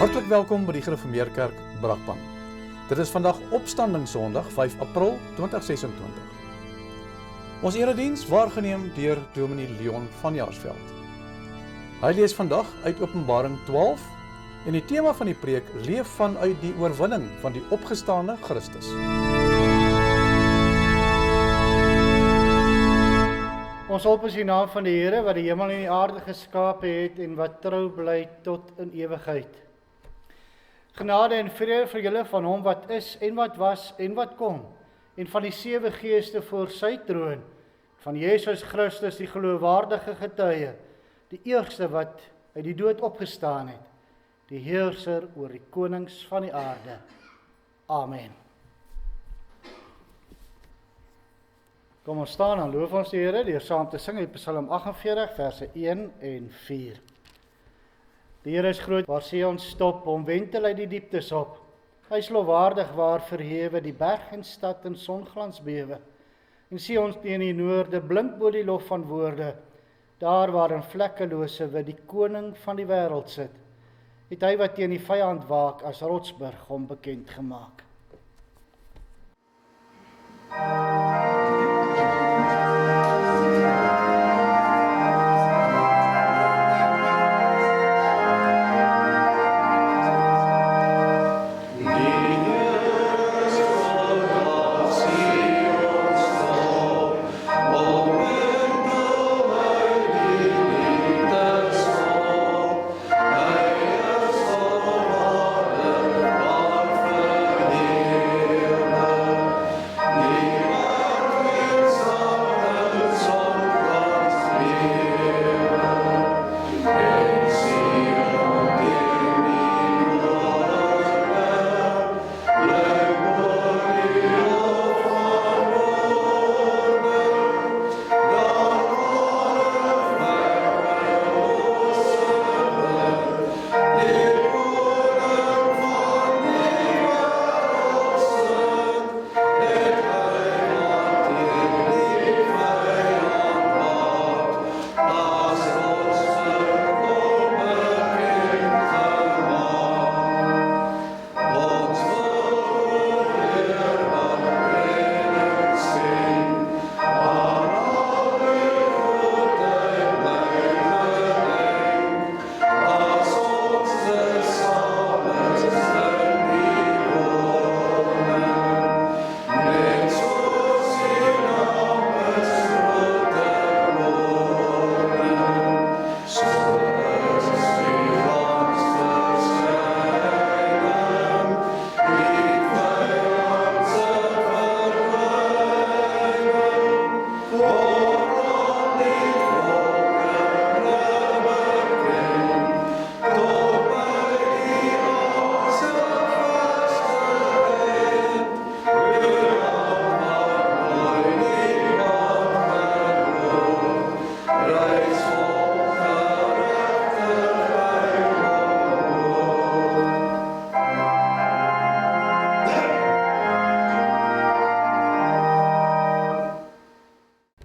Hartlik welkom by die Gereformeerde Kerk Brakpan. Dit is vandag Opstandingssondag 5 April 2026. Ons erediens waargeneem deur Dominee Leon van Jaarsveld. Hy lees vandag uit Openbaring 12 en die tema van die preek leef vanuit die oorwinning van die opgestane Christus. Ons hulp is die naam van die Here wat die hemel en die aarde geskape het en wat trou bly tot in ewigheid. Genade en vrede vir julle van hom wat is en wat was en wat kom, en van die 7 geeste voor sy troon, van Jesus Christus die geloofwaardige getuie, die eerste wat uit die dood opgestaan het, die heerser oor die konings van die aarde. Amen. Kom ons staan en loof ons die Here deur saam te sing uit Psalm 48 verse 1 en 4. Die Here is groot, waar sê ons stop, om wentel uit die dieptes op. Hy is lofwaardig waar verhewe, die berg en stad in songlans bewe. En sê ons teen die noorde, blink bo die lof van woorde, daar waar in vlekkelose wit die koning van die wêreld sit, het hy wat teen die vyand waak as rotsburg hom bekend gemaak.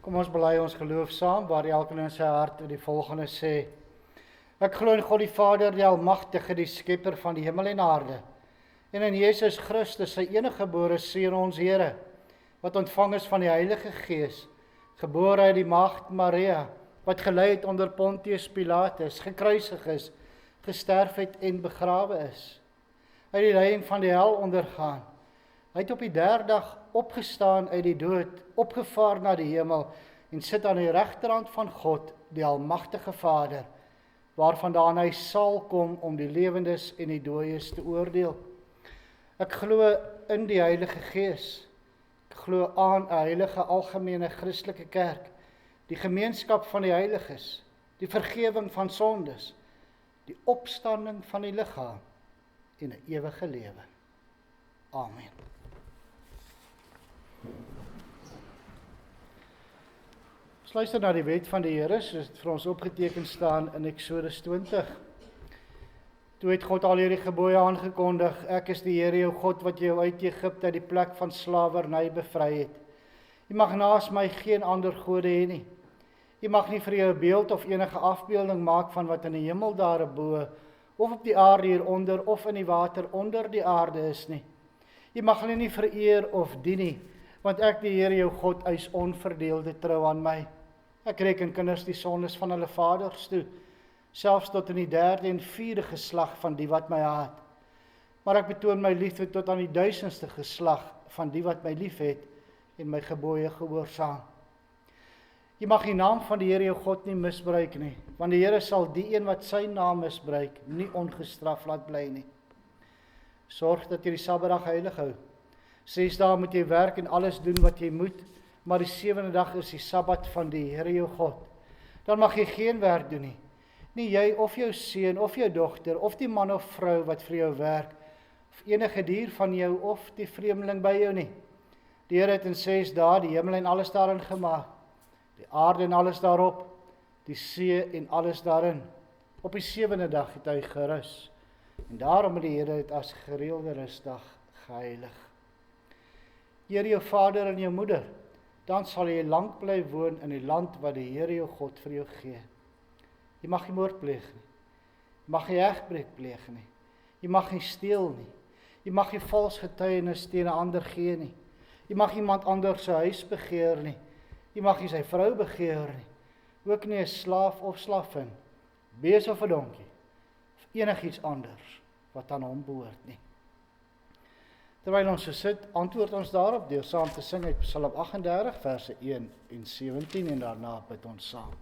Kom ons bely ons geloof saam, waar elkeen in sy hart die volgende sê: Ek glo in God die Vader, die Almagtige, die Skepper van die hemel en aarde, en in Jesus Christus, sy eniggebore Seun, ons Here, wat ontvang is van die Heilige Gees, gebore uit die Maagd Maria, wat gelei het onder Pontius Pilatus, gekruisig is, gesterf het en begrawe is, uit die lyding van die hel ondergaan. Hy het op die 3de dag opgestaan uit die dood, opgevaar na die hemel en sit aan die regterhand van God, die Almagtige Vader, waarvandaan hy sal kom om die lewendes en die dooies te oordeel. Ek glo in die Heilige Gees. Ek glo aan 'n heilige algemene Christelike kerk, die gemeenskap van die heiliges, die vergewing van sondes, die opstanding van die liggaam en 'n ewige lewe. Amen. Ons luister na die wet van die Here, soos dit vir ons opgeteken staan in Eksodus 20. Toe het God al hierdie gebooie aangekondig: Ek is die Here jou God wat jou uit Egipte, uit die plek van slawerny bevry het. Jy mag naas my geen ander gode hê nie. Jy mag nie vir jou 'n beeld of enige afbeelding maak van wat in die hemel daarbo, of op die aarde hieronder, of in die water onder die aarde is nie. Jy mag hulle nie vereer of dien nie, want ek die Here jou God eis onverdeelde trou aan my. Ek reken kinders die sondes van hulle vaders toe, selfs tot in die 3de en 4de geslag van die wat my haat. Maar ek betoon my liefde tot aan die 1000ste geslag van die wat my lief het en my gebooie gehoorsaam. Jy mag die naam van die Here jou God nie misbruik nie, want die Here sal die een wat sy naam misbruik, nie ongestraf laat bly nie. Sorg dat jy die Sabbatdag heilig hou. 6 dae moet jy werk en alles doen wat jy moet, maar die 7de dag is die Sabbat van die Here jou God. Dan mag jy geen werk doen nie. Nie jy of jou seun of jou dogter of die man of vrou wat vir jou werk, of enige dier van jou of die vreemdeling by jou nie. Die Here het in 6 dae die hemel en alles daarin gemaak, die aarde en alles daarop, die see en alles daarin. Op die 7de dag het hy gerus. En daarom het die Here dit as gereelde rusdag geheilig. Eer jou vader en jou moeder, dan sal jy lank bly woon in die land wat die Here jou God vir jou gee. Jy mag nie moord pleeg nie. Jy mag nie egbreek pleeg nie. Jy mag nie steel nie. Jy mag nie vals getuienis teen 'n ander gee nie. Jy mag iemand anders se huis begeer nie. Jy mag nie sy vrou begeer nie. Ook nie 'n slaaf of slavin, bees of 'n donkie, of enigiets anders wat aan hom behoort nie. Terwyl ons so sit, antwoord ons daarop deur saam te sing uit Psalm 38 verse 1 en 17 en daarna bid ons saam.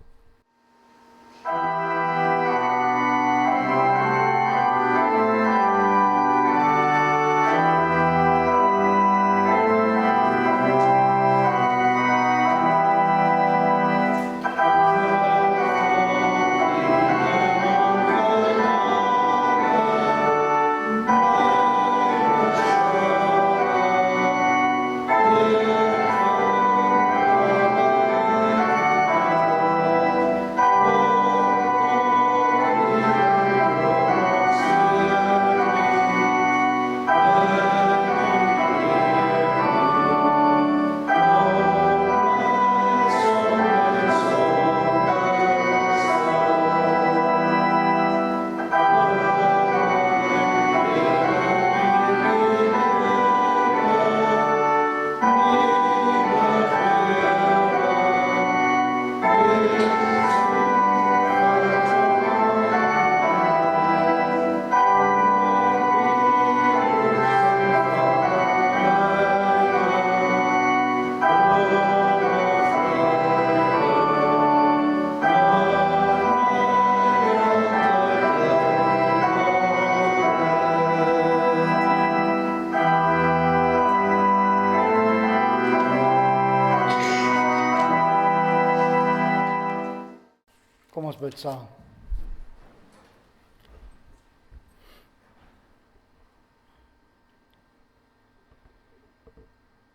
Kom ons bid saam.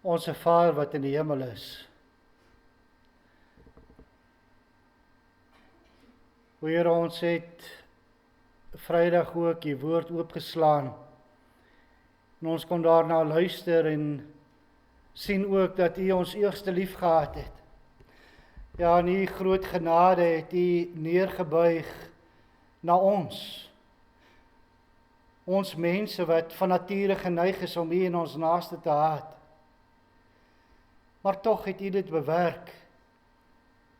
Onse Vader wat in die hemel is, Here, ons het Vrydag ook die woord oopgeslaan en ons kon daarna luister en sien ook dat U ons eerste lief gehad het. Ja, in U groot genade het U neergebuig na ons mense wat van nature geneig is om U en ons naaste te haat. Maar tog het U dit bewerk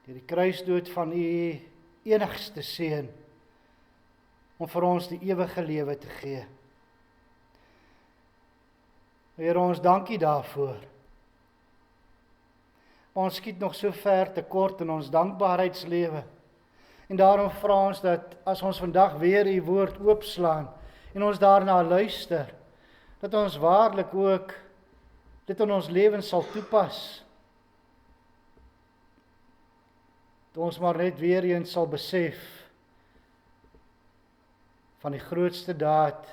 deur die kruisdood van U enigste seun om vir ons die ewige lewe te gee. Here, ons dankie daarvoor. Ons skiet nog so ver tekort in ons dankbaarheidslewe. En daarom vra ons dat as ons vandag weer U woord oopslaan en ons daarna luister, dat ons waarlik ook dit in ons lewens sal toepas. Dat ons maar net weer eens sal besef van die grootste daad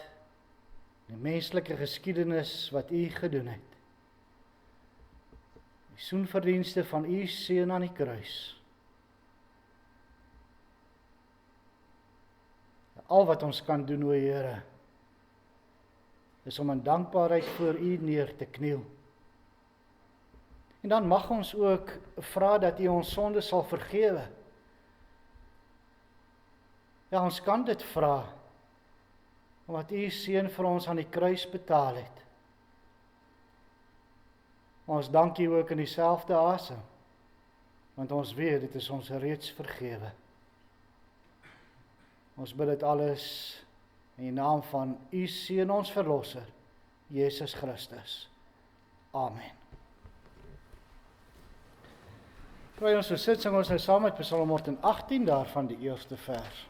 in die menslike geskiedenis wat U gedoen het. Die soenverdienste van U seun aan die kruis. Al wat ons kan doen, o Here, is om in dankbaarheid voor U neer te kniel. En dan mag ons ook vra dat U ons sonde sal vergewe. Ja, ons kan dit vra, wat U seun vir ons aan die kruis betaal het. Ons dank U ook in dieselfde asem, want ons weet dit is ons reeds vergewe. Ons bid dit alles in die naam van U seun ons verlosser, Jesus Christus. Amen. Terwyl ons so sit, sing ons nou saam met Psalm 118, daarvan die eerste vers.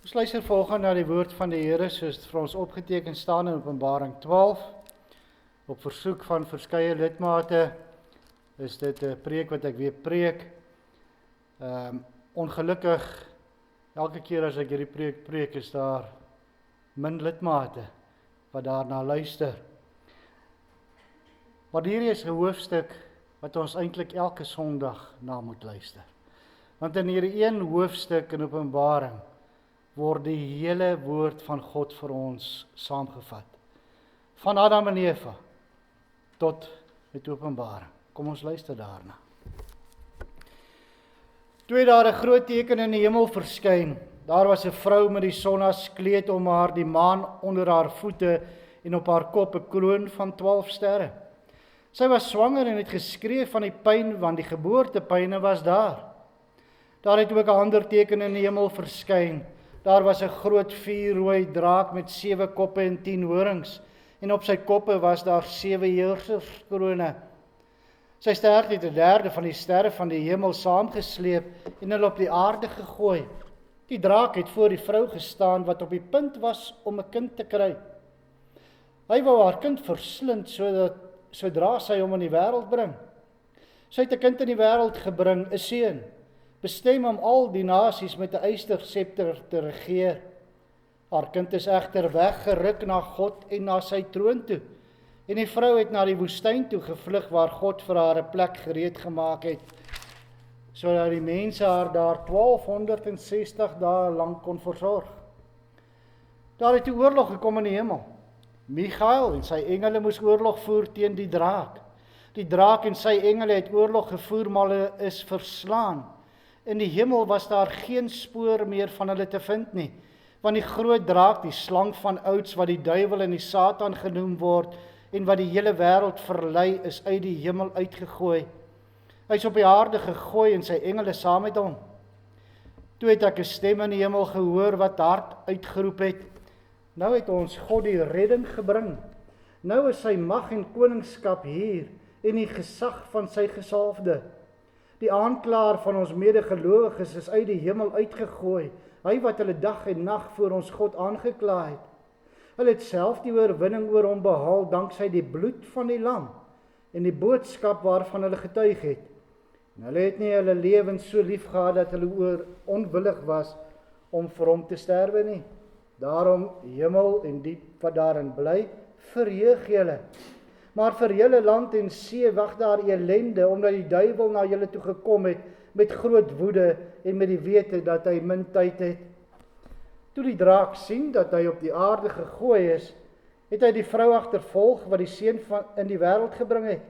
Ons luister volgende na die woord van die Here soos dit vir ons opgeteken staan in Openbaring 12. Op versoek van verskeie lidmate is dit 'n preek wat ek weer preek. Ongelukkig, elke keer as ek hierdie preek is daar min lidmate wat daarna luister. Maar hierdie is 'n hoofstuk wat ons eintlik elke Sondag na moet luister. Want in hierdie een hoofstuk in Openbaring word die hele woord van God vir ons saamgevat. Van Adam en Eva tot met Openbaring. Kom ons luister daarna. Toe het daar 'n groot teken in die hemel verskyn. Daar was 'n vrou met die son as kleed om haar, die maan onder haar voete en op haar kop 'n kroon van 12 sterre. Sy was swanger en het geskree van die pyn, want die geboortepyne was daar. Daar het ook 'n ander teken in die hemel verskyn. Daar was 'n groot vuurrooi draak met 7 koppe en 10 horings, en op sy koppe was daar 7 heerserskrone. Sy stert het 1/3 van die sterre van die hemel saamgesleep en hulle op die aarde gegooi. Die draak het voor die vrou gestaan wat op die punt was om 'n kind te kry. Hy wou haar kind verslind sodra sy hom in die wêreld bring. Sy het 'n kind in die wêreld gebring, 'n seun, bestem om al die nasies met 'n ysterscepter te regeer. Haar kind is egter weggeruk na God en na sy troon toe. En die vrou het na die woestyn toe gevlug waar God vir haar 'n plek gereed gemaak het, sodat die mense haar daar 1260 dae lank kon versorg. Daar het 'n oorlog gekom in die hemel. Michael en sy engele moes oorlog voer teen die draak. Die draak en sy engele het oorlog gevoer, maar hulle is verslaan. In die hemel was daar geen spoor meer van hulle te vind nie, want die groot draak, die slang van ouds wat die duiwel en die Satan genoem word en wat die hele wêreld verlei, is uit die hemel uitgegooi. Hy is op die aarde gegooi en sy engele saam met hom. Toe het ek 'n stem in die hemel gehoor wat hard uitgeroep het: Nou het ons God die redding gebring. Nou is sy mag en koningskap hier en die gesag van sy gesalfde. Die aanklaer van ons medegelowiges is uit die hemel uitgegooi, hy wat hulle dag en nag voor ons God aangekla het. Hulle het self die oorwinning oor hom behaal danksy die bloed van die lam en die boodskap waarvan hulle getuig het. En hulle het nie hulle lewens so lief gehad dat hulle onwillig was om vir hom te sterwe nie. Daarom, hemel en diep wat daarin bly, verheug julle. Maar vir julle land en see wag daar elende, omdat die duiwel na julle toe gekom het met groot woede en met die wete dat hy min tyd het. Toe die draak sien dat hy op die aarde gegooi is, het hy die vrou agtervolg wat die seun in die wêreld gebring het.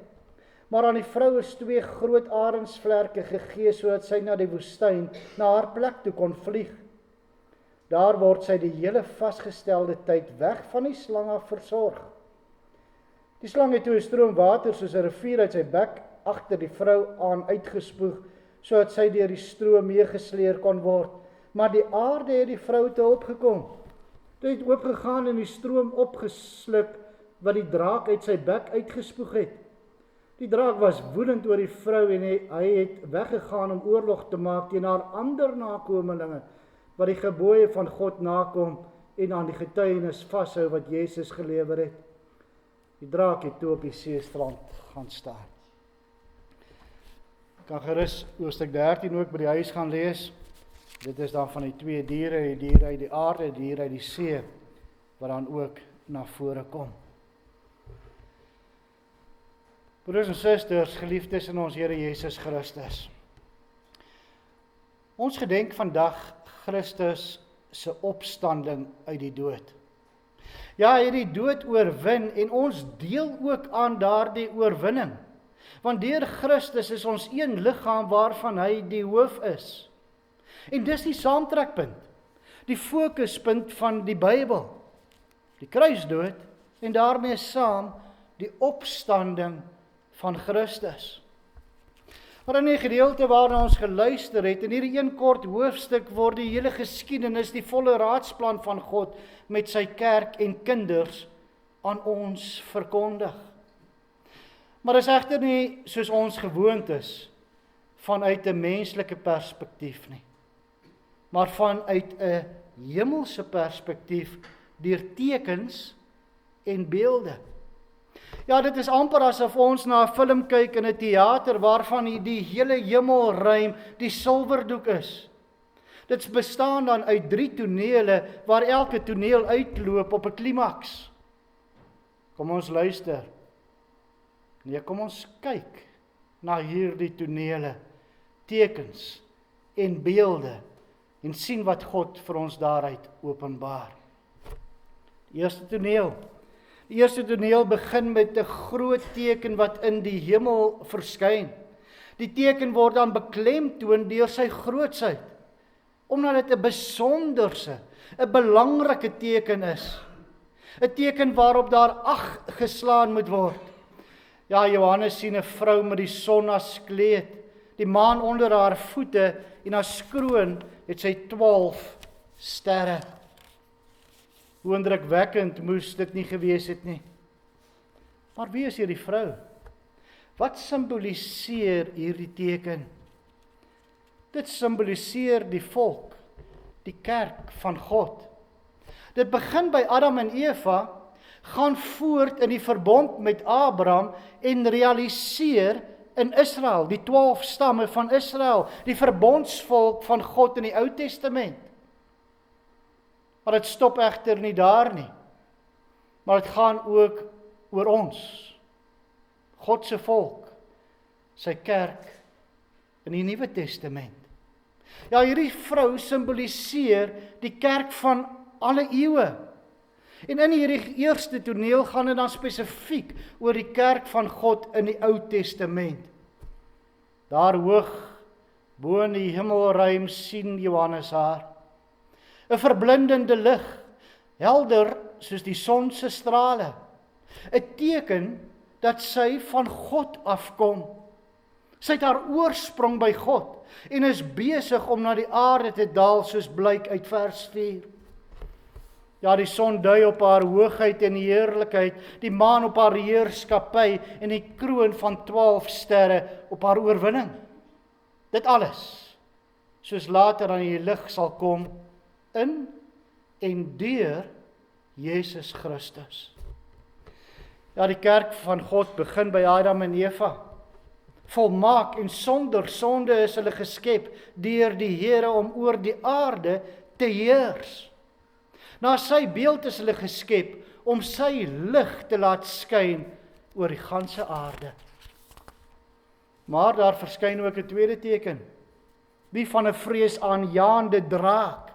Maar aan die vrou is 2 groot arensvlerke gegee, sodat sy na die woestyn, na haar plek toe kon vlieg. Daar word sy die hele vasgestelde tyd weg van die slang af versorg. Die slang het toe 'n stroom water soos 'n rivier uit sy bek agter die vrou aan uitgespoeg, sodat sy deur die stroom meegesleer kon word. Maar die aarde het die vrou te hulp gekom. Dit het oopgegaan en die stroom opgesluk wat die draak uit sy bek uitgespoeg het. Die draak was woedend oor die vrou en hy het weggegaan om oorlog te maak teen haar ander nakomelinge wat die gebooie van God nakom en aan die getuienis vashou wat Jesus gelewer het. Die draak het toe op die seestrand gaan staan. Ek kan gerus hoofstuk 13 ook by die huis gaan lees. Dit is dan van die twee diere, die diere uit die aarde, die diere uit die see, wat dan ook na vore kom. Broers en susters, geliefdes in ons Here Jesus Christus. Ons gedenk vandag Christus se opstanding uit die dood. Ja, hy het die dood oorwin en ons deel ook aan daardie oorwinning. Want deur Christus is ons een liggaam waarvan hy die hoof is. En dis die saamtrekpunt, die fokuspunt van die Bybel. Die kruisdood en daarmee saam die opstanding van Christus. Maar in die gedeelte waarna ons geluister het, in hierdie een kort hoofstuk word die hele geskiedenis, die volle raadsplan van God met sy kerk en kinders aan ons verkondig. Maar is egter nie soos ons gewoond is, vanuit 'n menslike perspektief nie, maar vanuit 'n hemelse perspektief deur tekens en beelde. Ja, dit is amper asof ons na 'n film kyk in 'n teater waarvan die hele hemelruim die silwerdoek is. Dit bestaan dan uit 3 tonele waar elke toneel uitloop op 'n klimaks. Kom ons luister. Nee, kom ons kyk na hierdie tonele, tekens en beelde en sien wat God vir ons daaruit openbaar. Die eerste toneel begin met 'n groot teken wat in die hemel verskyn. Die teken word dan beklemtoon deur sy grootsheid, omdat dit 'n besonderse, 'n belangrike teken is. 'n Teken waarop daar ag geslaan moet word. Ja, Johannes sien 'n vrou met die son as kleed, die maan onder haar voete en as kroon het sy 12 sterre. Hoe indrukwekkend moes dit nie gewees het nie. Maar wie is hierdie vrou? Wat simboliseer hierdie teken? Dit simboliseer die volk, die kerk van God. Dit begin by Adam en Eva, gaan voort in die verbond met Abraham en realiseer in Israel, die 12 stamme van Israel, die verbondsvolk van God in die Ou Testament. Maar dit stop egter nie daar nie. Maar dit gaan ook oor ons, God se volk, sy kerk in die Nuwe Testament. Ja, hierdie vrou simboliseer die kerk van alle eeue. En in hierdie eerste toneel gaan dit dan spesifiek oor die kerk van God in die Ou Testament. Daar hoog, bo in die hemelruim sien Johannes haar. 'n verblindende lig, helder soos die son se strale. 'n Teken dat sy van God afkom. Sy het haar oorsprong by God en is besig om na die aarde te daal soos blyk uit vers 4. Ja, die son dui op haar hoogheid en heerlikheid, die maan op haar heerskappy en die kroon van 12 sterre op haar oorwinning. Dit alles, soos later aan die lig sal kom, in en deur Jesus Christus. Ja, die kerk van God begin by Adam en Eva. Volmaak en sonder sonde is hulle geskep deur die Here om oor die aarde te heers. Na sy beeld is hulle geskep om sy lig te laat skyn oor die ganse aarde. Maar daar verskyn ook 'n tweede teken, die van 'n vreesaanjaende draak.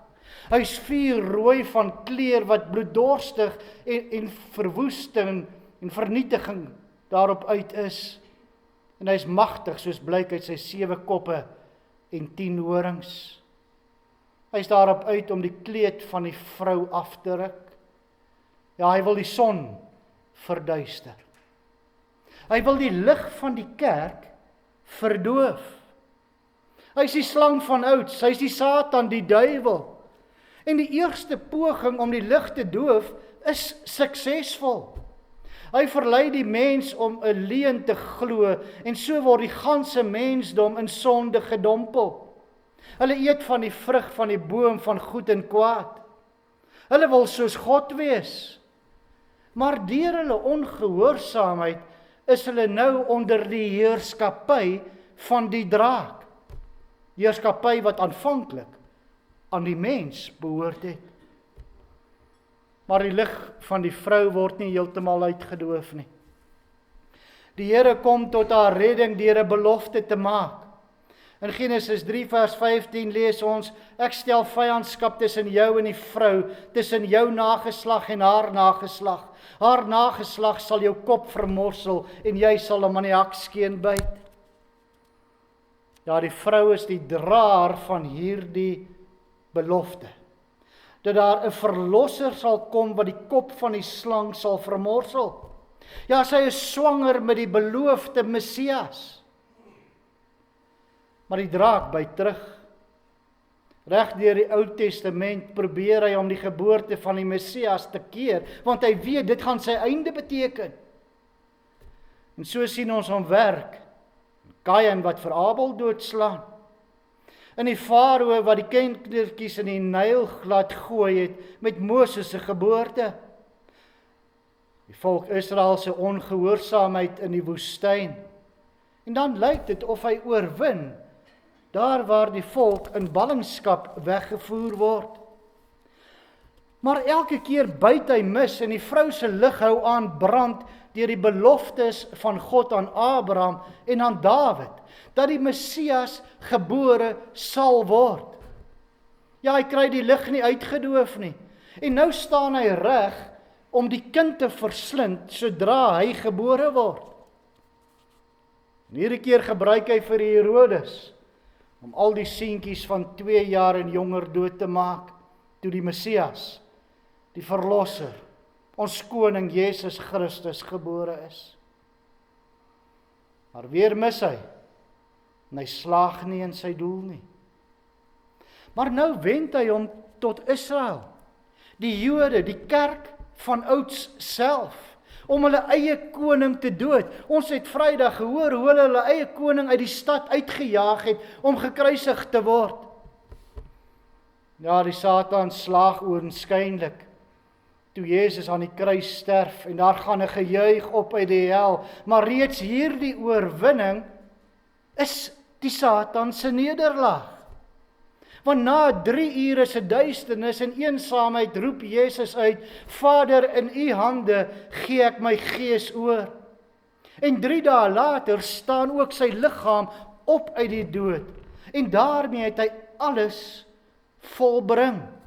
Hy's vuurrooi van kleur wat bloeddorstig en verwoesting en vernietiging daarop uit is. En hy's magtig soos blyk uit sy 7 koppe en 10 horings. Hy's daarop uit om die kleed van die vrou af te ruk. Ja, hy wil die son verduister. Hy wil die lig van die kerk verdoof. Hy is die slang van ouds, hy is die Satan, die duiwel. En die eerste poging om die lig te doof is suksesvol. Hy verlei die mens om 'n leuen te glo en so word die ganse mensdom in sonde gedompel. Hulle eet van die vrug van die boom van goed en kwaad. Hulle wil soos God wees. Maar deur hulle ongehoorsaamheid is hulle nou onder die heerskappy van die draak. Die heerskappy wat aanvanklik aan die mens behoort het. Maar die lig van die vrou word nie heeltemal uitgedoof nie. Die Here kom tot haar redding deur 'n belofte te maak. In Genesis 3 vers 15 lees ons, ek stel vyandskap tussen jou en die vrou, tussen jou nageslag en haar nageslag. Haar nageslag sal jou kop vermorsel en jy sal hom aan die hakskeen byt. Ja, die vrou is die draer van hierdie belofte. Dat daar 'n verlosser sal kom wat die kop van die slang sal vermorsel. Ja, sy is swanger met die beloofde Messias. Maar die draak byt terug. Reg deur die Ou Testament probeer hy om die geboorte van die Messias te keer, want hy weet dit gaan sy einde beteken. En so sien ons hom werk. Kain wat vir Abel doodslaan. En die Farao wat die kindertjies in die Nyl glad gooi het met Moses se geboorte. Die volk Israel se ongehoorsaamheid in die woestyn. En dan lyk dit of hy oorwin, daar waar die volk in ballingskap weggevoer word. Maar elke keer byt hy mis en die vrou se lig hou aan brand deur die beloftes van God aan Abraham en aan Dawid, dat die Messias gebore sal word. Ja, hy kry die lig nie uitgedoof nie. En nou staan hy reg om die kind te verslind sodra hy gebore word. En hierdie keer gebruik hy vir Herodes om al die seentjies van 2 jaar en jonger dood te maak, toe die Messias, die verlosser, ons koning Jesus Christus gebore is. Maar weer mis hy, en hy slaag nie in sy doel nie. Maar nou wend hy hom tot Israel, die Jode, die kerk van ouds self, om hulle eie koning te dood. Ons het Vrydag gehoor hoe hulle eie koning uit die stad uitgejaag het om gekruisig te word. Ja, die Satan slaag oënskynlik toe Jesus aan die kruis sterf en daar gaan 'n gejuig op uit die hel, maar reeds hierdie oorwinning is die Satan se nederlaag. Want na 3 ure se duisternis en eensaamheid roep Jesus uit, Vader, in u hande gee ek my gees oor. En 3 dae later staan ook sy liggaam op uit die dood. En daarmee het hy alles volbring.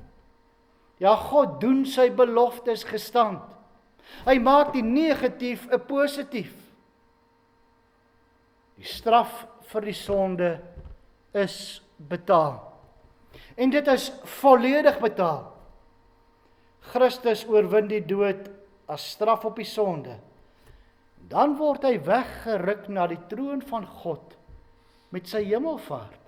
Ja, God doen sy beloftes gestand. Hy maak die negatief 'n positief. Die straf vir die sonde is betaal. En dit is volledig betaal. Christus oorwin die dood as straf op die sonde. Dan word hy weggeruk na die troon van God met sy hemelvaart.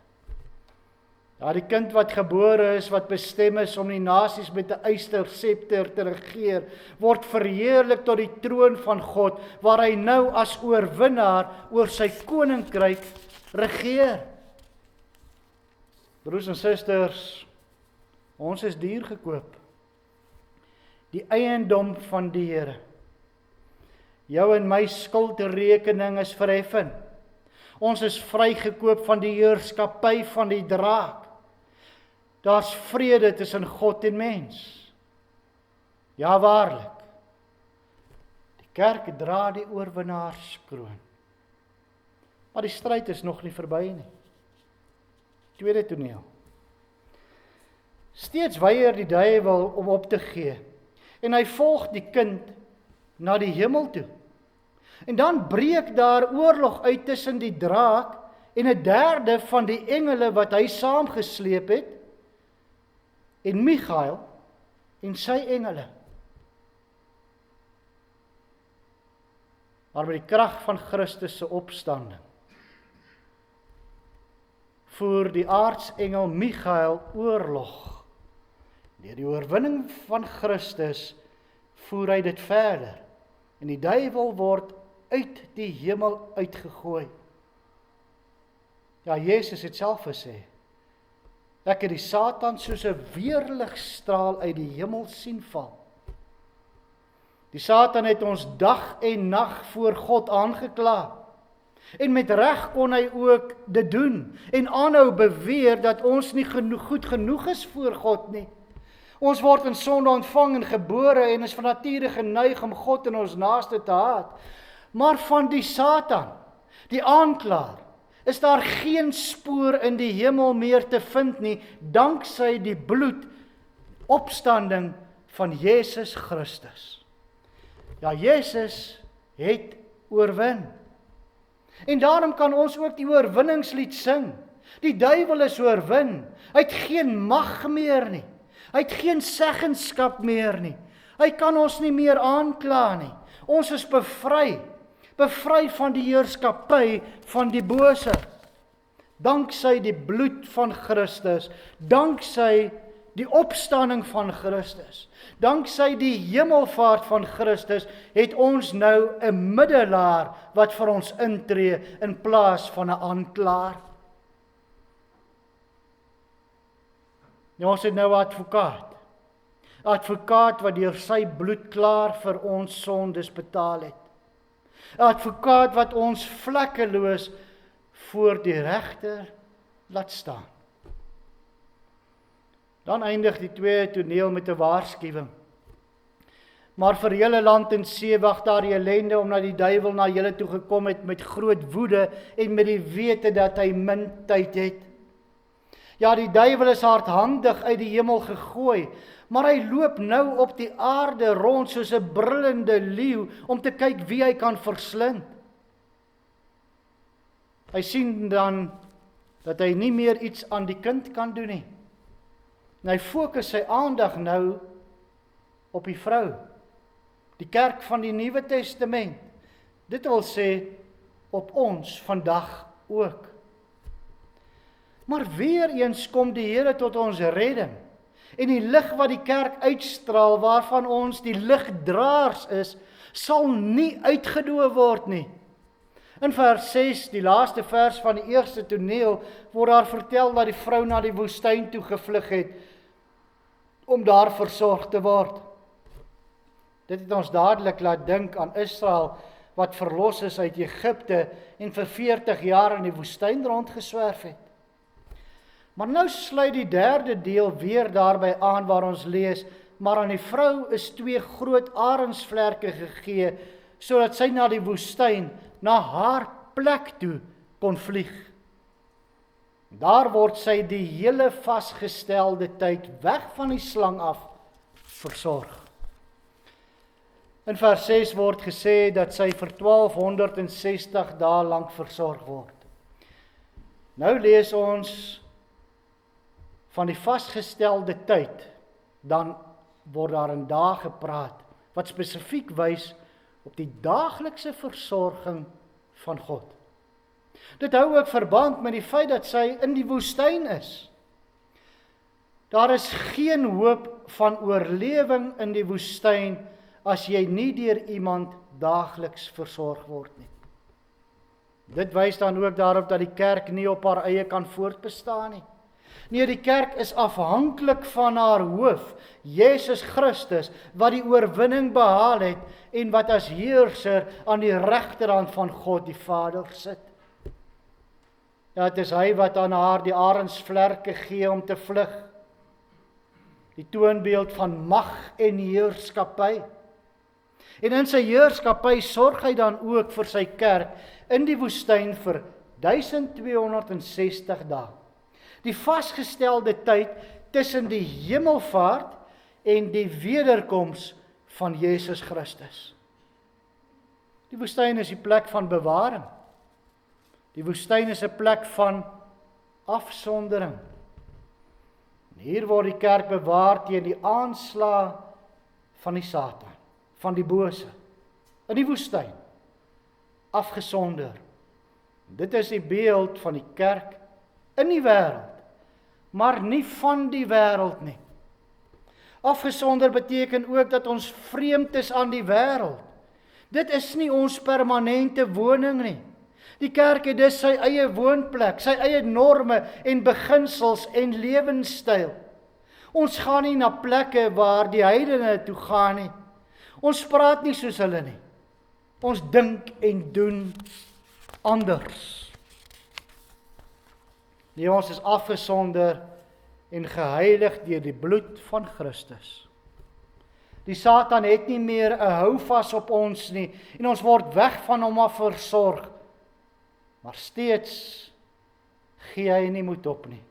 Ja, die kind wat gebore is, wat bestem is om die nasies met 'n ysterscepter te regeer, word verheerlik tot die troon van God, waar hy nou as oorwinnaar oor sy koninkryk regeer. Broers en susters, ons is duur gekoop. Die eiendom van die Here. Jou en my skuldrekening is verheffen. Ons is vrygekoop van die heerskappy van die draak. Daar's vrede tussen God en mens. Ja, waarlik. Die kerk dra die oorwinnaarskroon. Maar die stryd is nog nie verby nie. Tweede toneel. Steeds weier die duiwel om op te gee. En hy volg die kind na die hemel toe. En dan breek daar oorlog uit tussen die draak en 'n derde van die engele wat hy saamgesleep het, en Michael en sy engele. Maar met die krag van Christus se opstanding voer die aartsengel Michael oorlog. Deur die oorwinning van Christus voer hy dit verder. En die duiwel word uit die hemel uitgegooi. Ja, Jesus het self gesê, ek het die Satan soos 'n weerligstraal uit die hemel sien val. Die Satan het ons dag en nag voor God aangekla. En met reg kon hy ook dit doen en aanhou beweer dat ons nie goed genoeg is voor God nie. Ons word in sonde ontvang en gebore en is van nature geneig om God en ons naaste te haat. Maar van die Satan, die aanklaer, is daar geen spoor in die hemel meer te vind nie, danksy die bloed, opstanding van Jesus Christus. Ja, Jesus het oorwin. En daarom kan ons ook die oorwinningslied sing. Die duiwel is oorwin. Hy het geen mag meer nie. Hy het geen seggenskap meer nie. Hy kan ons nie meer aankla nie. Ons is bevry van die heerskappy van die bose. Danksy die bloed van Christus, danksy die opstanding van Christus, danksy die hemelvaart van Christus, het ons nou 'n middelaar wat vir ons intree in plaas van 'n aanklaer. Nou, ons het nou 'n advokaat. 'n Advokaat wat deur sy bloed klaar vir ons sondes betaal het. 'n Advokaat wat ons vlekkeloos voor die regter laat staan. Dan eindig die tweede toneel met 'n waarskuwing. Maar vir julle land en see wag daar die ellende, omdat die duiwel na julle toe gekom het met groot woede en met die wete dat hy min tyd het. Ja, die duiwel is hardhandig uit die hemel gegooi, maar hy loop nou op die aarde rond soos 'n brullende leeu om te kyk wie hy kan verslind. Hy sien dan dat hy nie meer iets aan die kind kan doen nie. En hy fokus sy aandag nou op die vrou, die kerk van die Nuwe Testament. Dit wil sê, op ons vandag ook. Maar weer eens kom die Here tot ons redding. En die lig wat die kerk uitstraal, waarvan ons die ligdraers is, sal nie uitgedoof word nie. In vers 6, die laaste vers van die eerste toneel, word daar vertel dat die vrou na die woestyn toe gevlug het, om daar versorg te word. Dit het ons dadelik laat dink aan Israel, wat verlos is uit Egipte en vir 40 jaar in die woestyn rondgeswerf het. Maar nou sluit die derde deel weer daarby aan waar ons lees, maar aan die vrou is 2 groot arensvlerke gegee, sodat sy na die woestyn, na haar plek toe kon vlieg. Daar word sy die hele vasgestelde tyd weg van die slang af versorg. In vers 6 word gesê dat sy vir 1260 dae lank versorg word. Nou lees ons van die vasgestelde tyd, dan word daar in dae gepraat, wat spesifiek wys op die daaglikse versorging van God. Dit hou ook verband met die feit dat sy in die woestyn is. Daar is geen hoop van oorlewing in die woestyn as jy nie deur iemand daagliks versorg word nie. Dit wys dan ook daarop dat die kerk nie op haar eie kan voortbestaan nie. Nee, die kerk is afhanklik van haar hoof, Jesus Christus, wat die oorwinning behaal het en wat as heerser aan die regterhand van God die Vader sit. Ja, dit is hy wat aan haar die arensvlerke gee om te vlug. Die toonbeeld van mag en heerskappy. En in sy heerskappy sorg hy dan ook vir sy kerk in die woestyn vir 1260 dae. Die vasgestelde tyd tussen die hemelvaart en die wederkoms van Jesus Christus. Die woestyn is die plek van bewaring. Die woestyn is 'n plek van afsondering. En hier word die kerk bewaar teen die aanslag van die Satan, van die bose, in die woestyn, afgesonder. Dit is die beeld van die kerk in die wêreld, maar nie van die wêreld nie. Afgesonder beteken ook dat ons vreemd is aan die wêreld. Dit is nie ons permanente woning nie. Die kerk het dus sy eie woonplek, sy eie norme en beginsels en lewenstyl. Ons gaan nie na plekke waar die heidene toe gaan nie. Ons praat nie soos hulle nie. Ons dink en doen anders. Nee, ons is afgesonder en geheilig deur die bloed van Christus. Die Satan het nie meer 'n houvas op ons nie en ons word weg van hom af versorg. Maar steeds gee hy nie moed op nie.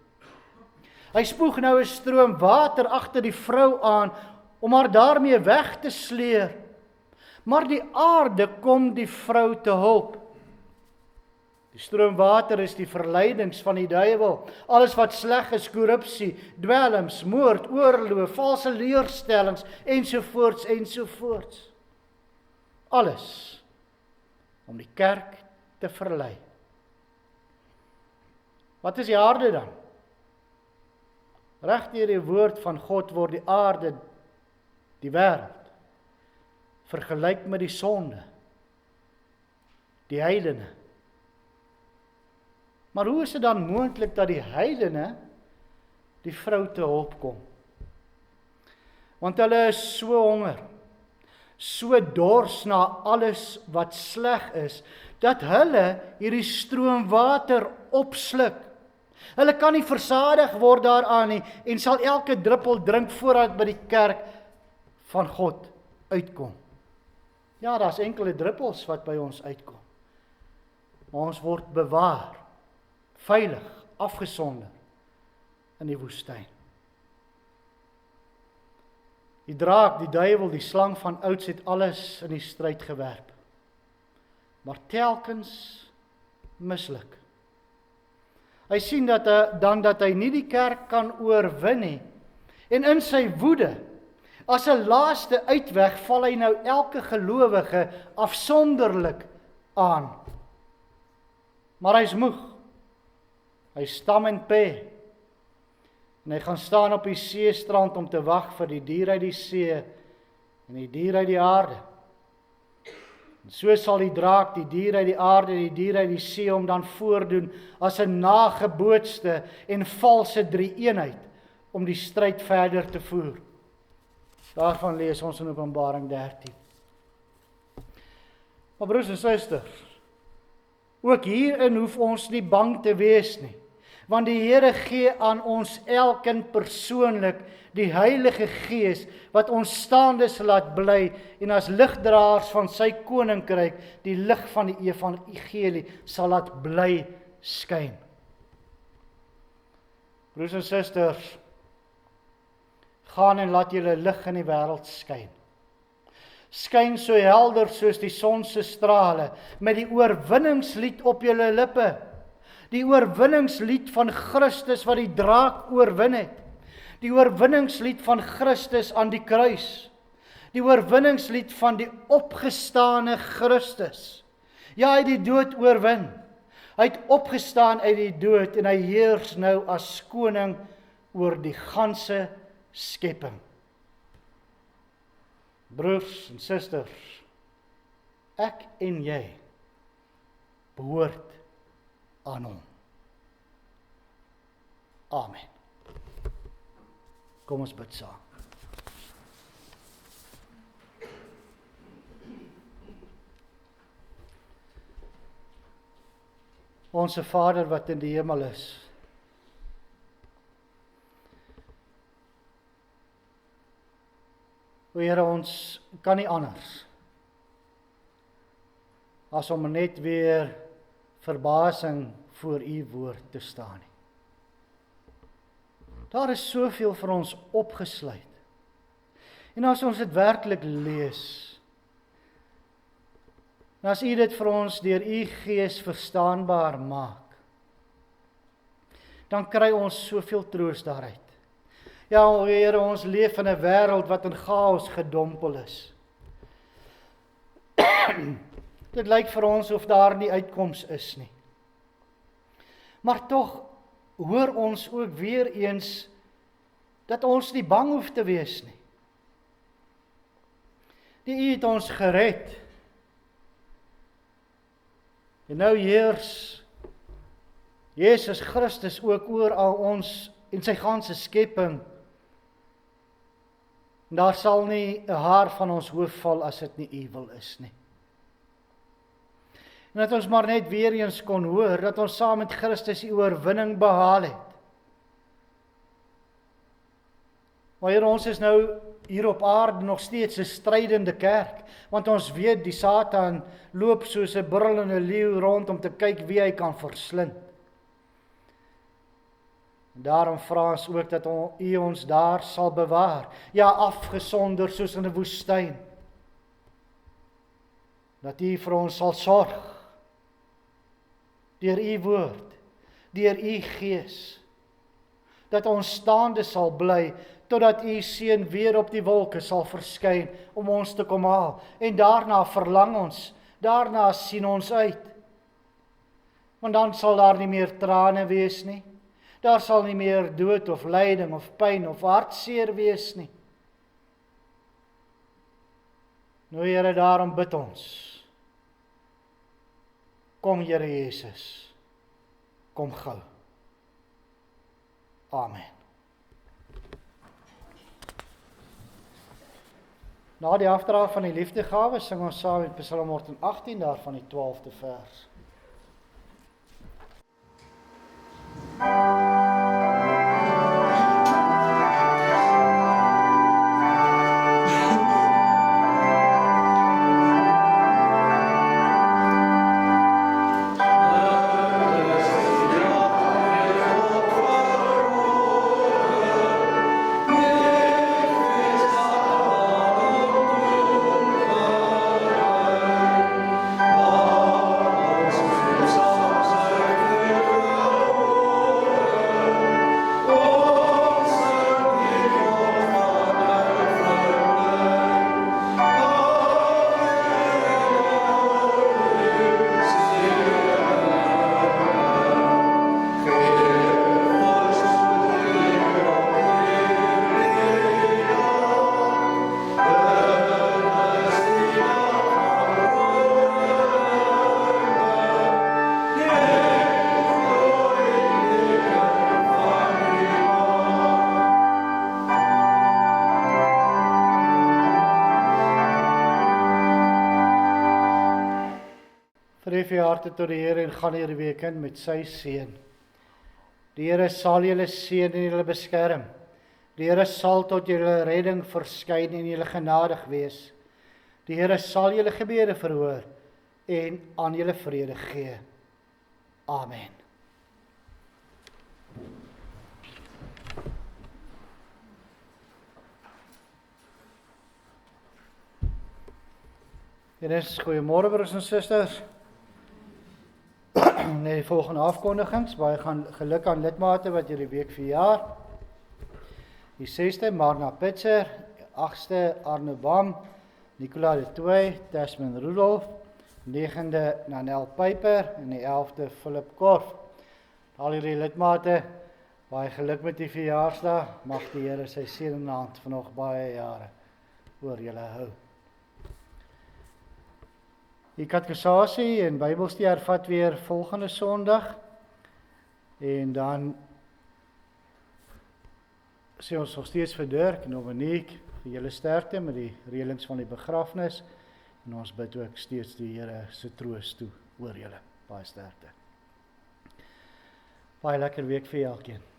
Hy spoeg nou 'n stroom water agter die vrou aan om haar daarmee weg te sleer. Maar die aarde kom die vrou te hulp. Die stroom water is die verleidings van die duiwel. Alles wat sleg is, korrupsie, dwelms, moord, oorlog, valse leerstellings ensovoorts ensovoorts. Alles om die kerk te verlei. Wat is die aarde dan? Reg deur die woord van God word die aarde, die wêreld, vergelyk met die sonde, die heidene. Maar hoe is dit dan moontlik dat die heidene die vrou te hulp kom? Want hulle is so honger, so dors na alles wat sleg is, dat hulle hierdie stroom water opsluk. Hulle kan nie versadig word daaraan nie en sal elke druppel drink voordat by die kerk van God uitkom. Ja, daar's enkele druppels wat by ons uitkom. Maar ons word bewaar, veilig, afgesonder in die woestyn. Die draak, die duiwel, die slang van ouds het alles in die stryd gewerp. Maar telkens misluk. Hy sien dat hy nie die kerk kan oorwin nie. En in sy woede, as 'n laaste uitweg, val hy nou elke gelowige afsonderlik aan. Maar hy's moeg. Hy stam en pê. En hy gaan staan op die seestrand om te wag vir die dier uit die see en die dier uit die aarde. En so sal die draak, die dier uit die aarde en die dier uit die see hom dan voordoen as 'n nagebootste en valse drie-eenheid om die stryd verder te voer. Daarvan lees ons in Openbaring 13. Maar broers en susters, ook hierin hoef ons nie bang te wees nie, want die Here gee aan ons elkeen persoonlik die Heilige Gees wat ons staande sal laat bly en as ligdraers van sy koninkryk die lig van die evangelie sal laat bly skyn. Broers en susters, gaan en laat julle lig in die wêreld skyn. Skyn so helder soos die son se strale, met die oorwinningslied op julle lippe. Die oorwinningslied van Christus wat die draak oorwin het. Die oorwinningslied van Christus aan die kruis. Die oorwinningslied van die opgestane Christus. Ja, hy het die dood oorwin. Hy het opgestaan uit die dood en hy heers nou as koning oor die ganse skepping. Broers en susters, ek en jy behoort aan hom. Amen. Kom ons bid saam. Onse Vader wat in die hemel is, o Here, ons kan nie anders as om net weer verbasing voor u woord te staan nie. Daar is soveel vir ons opgesluit. En as ons dit werklik lees, en as u dit vir ons deur u Gees verstaanbaar maak, dan kry ons soveel troos daaruit. Ja, o Here, ons leef in 'n wêreld wat in chaos gedompel is. Dit lyk vir ons of daar nie uitkoms is nie. Maar tog hoor ons ook weer eens dat ons nie bang hoef te wees nie. Die U het ons gered. En nou heers Jesus Christus ook oor al ons en sy ganse skepping. En daar sal nie 'n haar van ons hoof val as dit nie U wil is nie. En dat ons maar net weer eens kon hoor, dat ons saam met Christus die oorwinning behaal het. Maar Here, ons is nou hier op aarde nog steeds 'n strydende kerk, want ons weet die Satan loop soos 'n brullende leeu rond om te kyk wie hy kan verslind. En daarom vra ons ook dat U ons daar sal bewaar, ja, afgesonder soos in 'n woestyn. Dat U vir ons sal sorg, deur U woord, deur U Gees, dat ons staande sal bly, totdat U Seun weer op die wolke sal verskyn om ons te kom haal. En daarna verlang ons, daarna sien ons uit. Want dan sal daar nie meer trane wees nie. Daar sal nie meer dood of lyding of pyn of hartseer wees nie. Nou Here, daarom bid ons. Kom Here Jesus, kom gou. Amen. Na die afdra van die liefdegawe sing ons saam met Psalm 118 daarvan die 12de vers. Verhef je harte tot die Here en gaan hierdie week in met sy seën. Die Here sal julle seën en julle beskerm. Die Here sal tot julle redding verskyn en julle genadig wees. Die Here sal julle gebede verhoor en aan julle vrede gee. Amen. Goeiemôre broers en susters. Die volgende afkondigings, baie geluk aan lidmate wat hierdie week verjaar. Die 6de Marna Pitzer, 8de Arno Bam, Nicola de Toey, Tasman Rudolf, 9de Nanel Piper en die 11de Philip Korf. Al hierdie lidmate, baie geluk met die verjaarsdag, mag die Here sy seën hand vir nog baie jare oor julle hou. Die katekisasie en Bybelstudie hervat weer volgende Sondag. En dan sê ons nog steeds vir Dirk en Dominique vir julle sterkte met die reëlings van die begrafnis. En ons bid ook steeds die Here se troos toe oor julle. Baie sterkte. Baie lekker week vir elkeen.